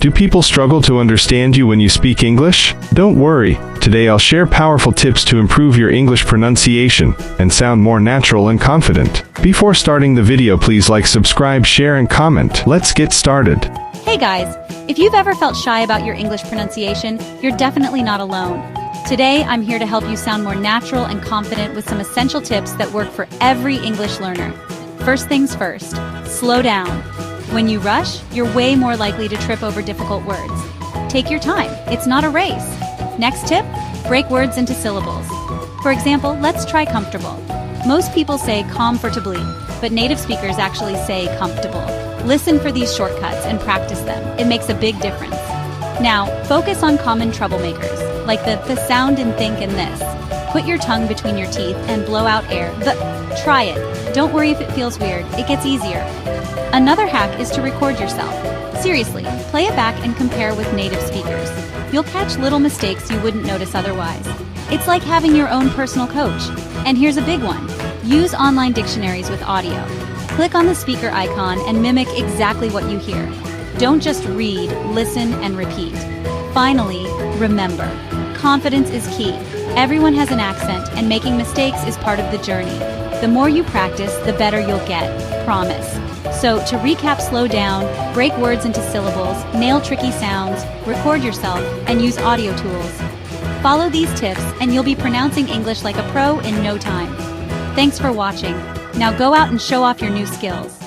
Do people struggle to understand you when you speak English? Don't worry. Today I'll share powerful tips to improve your English pronunciation and sound more natural and confident. Before starting the video, please like, subscribe, share, and comment. Let's get started. Hey guys, if you've ever felt shy about your English pronunciation, you're definitely not alone. Today, I'm here to help you sound more natural and confident with some essential tips that work for every English learner. First things first, slow down. When you rush, you're way more likely to trip over difficult words. Take your time, it's not a race. Next tip, break words into syllables. For example, let's try comfortable. Most people say comfortably, but native speakers actually say comfortable. Listen for these shortcuts and practice them. It makes a big difference. Now, focus on common troublemakers, like the sound in think and this. Put your tongue between your teeth and blow out air. Try it. Don't worry if it feels weird, it gets easier. Another hack is to record yourself. Seriously, play it back and compare with native speakers. You'll catch little mistakes you wouldn't notice otherwise. It's like having your own personal coach. And here's a big one. Use online dictionaries with audio. Click on the speaker icon and mimic exactly what you hear. Don't just read, listen, and repeat. Finally, remember, confidence is key. Everyone has an accent, and making mistakes is part of the journey. The more you practice, the better you'll get, promise. So, to recap, slow down, break words into syllables, nail tricky sounds, record yourself, and use audio tools. Follow these tips, and you'll be pronouncing English like a pro in no time. Thanks for watching. Now go out and show off your new skills.